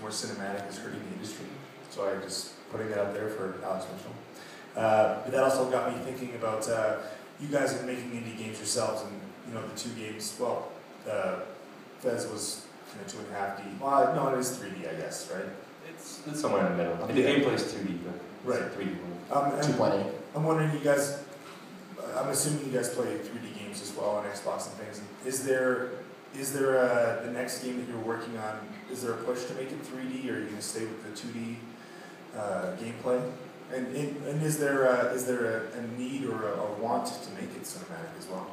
more cinematic is hurting the industry. So I'm just putting that out there for Alex Mitchell. But that also got me thinking about you guys are making indie games yourselves, and you know the two games. Well, Fez was 2.5D. Well, no, it is 3D, I guess, right? It's somewhere in the middle. The gameplay is 2D, but right. 3D. 2.8. I'm wondering, you guys. I'm assuming you guys play 3D games as well on Xbox and things. Is there the next game that you're working on? Is there a push to make it 3D, or are you going to stay with the 2D gameplay? And is there a need or a want to make it cinematic as well?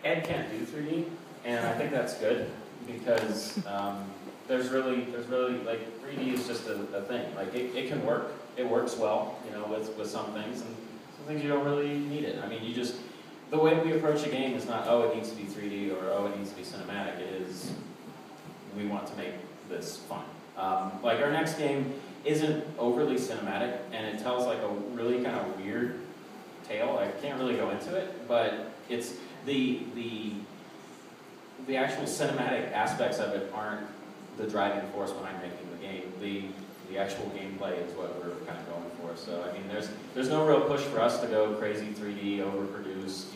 Ed can't do 3D, and I think that's good because there's really like 3D is just a thing. Like it can work. It works well, with some things, and some things you don't really need it. I mean, the way we approach a game is not, oh, it needs to be 3D or oh, it needs to be cinematic. It is, we want to make this fun. Like our next game isn't overly cinematic, and it tells like a really kind of weird tale. I can't really go into it, but it's the actual cinematic aspects of it aren't the driving force behind making the game. The actual gameplay is what we're kind of going for. So I mean, there's no real push for us to go crazy 3D, overproduced,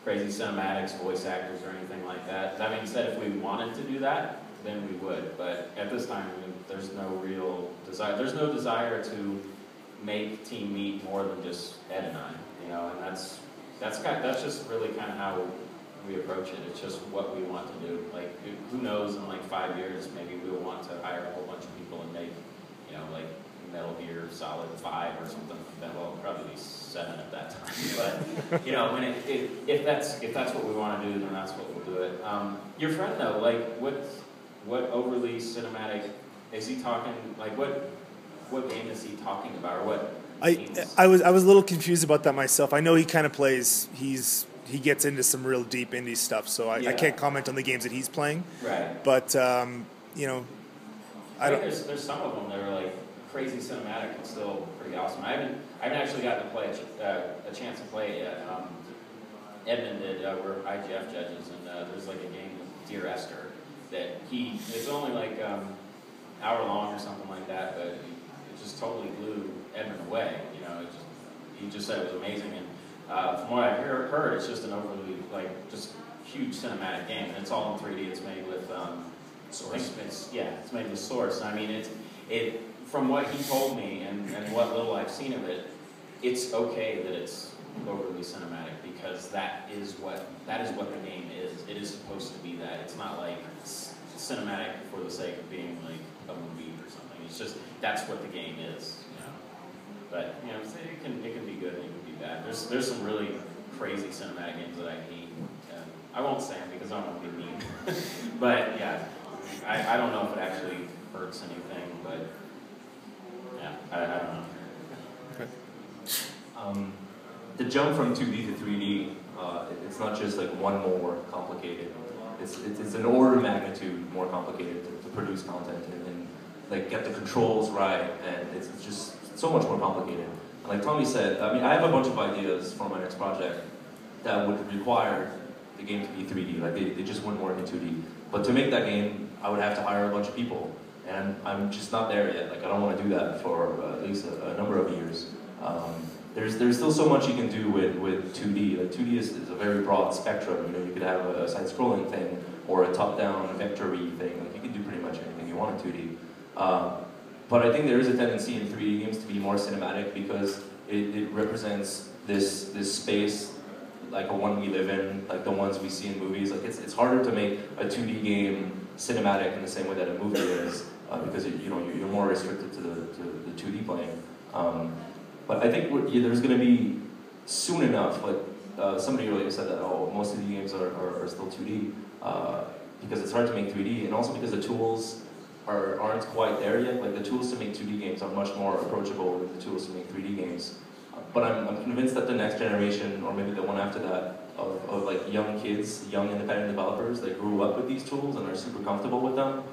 crazy cinematics, voice actors, or anything like that. That being said, if we wanted to do that, then we would. But at this time, there's no real desire. There's no desire to make Team Meat more than just Ed and I, and that's just really kind of how we approach it. It's just what we want to do. Like, who knows, in like 5 years, maybe we'll want to hire a whole bunch of people and make, like Metal Gear Solid 5 or something like that. Well, probably be 7 at that time. But, if that's what we want to do, then that's what we'll do it. Your friend, though, like, what overly cinematic is he talking? Like, what game is he talking about, or what? I was a little confused about that myself. I know he kind of plays. He gets into some real deep indie stuff, so I can't comment on the games that he's playing. Right. But I think there's some of them that are like crazy cinematic and still pretty awesome. I haven't actually gotten to play a chance to play it yet. Edmund did. We're IGF judges, and there's like a game with Dear Esther that it's only like hour long or something like that, but it just totally blew Edmund away. He just said it was amazing, and from what I've heard, it's just an overly just huge cinematic game, and it's all in 3D. It's made with Source. It's made with Source. I mean, it from what he told me and what little I've seen of it, it's okay that it's overly cinematic because that is what the game is. It is supposed to be that. It's not like cinematic for the sake of being like a movie or something. It's just that's what the game is. But it can be good and it can be bad. There's some really crazy cinematic games that I hate. I won't say them because I don't want to be mean. But yeah, I don't know if it actually hurts anything. But yeah, I don't know. Okay. The jump from 2D to 3D, it's not just like one more complicated. It's an order of magnitude more complicated to produce content and like get the controls right, and it's just so much more complicated. And like Tommy said, I mean, I have a bunch of ideas for my next project that would require the game to be 3D. Like they just wouldn't work in 2D. But to make that game, I would have to hire a bunch of people, and I'm just not there yet. Like I don't want to do that for at least a number of years. There's still so much you can do with 2D. Like 2D is a very broad spectrum. You could have a side-scrolling thing or a top-down vector-y thing. Like you can do pretty much anything you want in 2D. But I think there is a tendency in 3D games to be more cinematic because it represents this space, like a one we live in, like the ones we see in movies. Like it's harder to make a 2D game cinematic in the same way that a movie is because you're more restricted to the 2D playing. But I think there's going to be soon enough. Like somebody earlier said that most of the games are still 2D because it's hard to make 3D, and also because the tools aren't quite there yet. Like the tools to make 2D games are much more approachable than the tools to make 3D games. But I'm convinced that the next generation, or maybe the one after that, of like young kids, young independent developers that grew up with these tools and are super comfortable with them,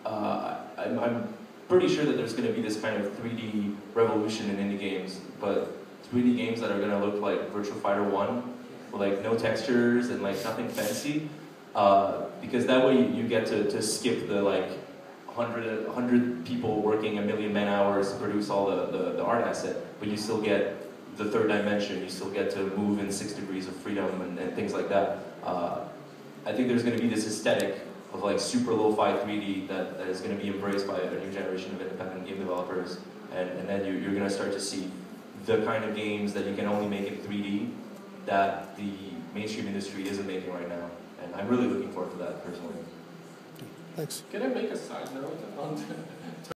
I'm pretty sure that there's going to be this kind of 3D revolution in indie games, but 3D games that are going to look like Virtua Fighter 1 with like no textures and like nothing fancy, because that way you get to skip the like 100 people working a million man hours to produce all the art asset, but you still get the third dimension, you still get to move in 6 degrees of freedom and things like that. I think there's going to be this aesthetic of like super lo-fi 3D that is going to be embraced by a new generation of independent game developers, and then you're going to start to see the kind of games that you can only make in 3D that the mainstream industry isn't making right now. And I'm really looking forward to that personally. Thanks. Can I make a side note on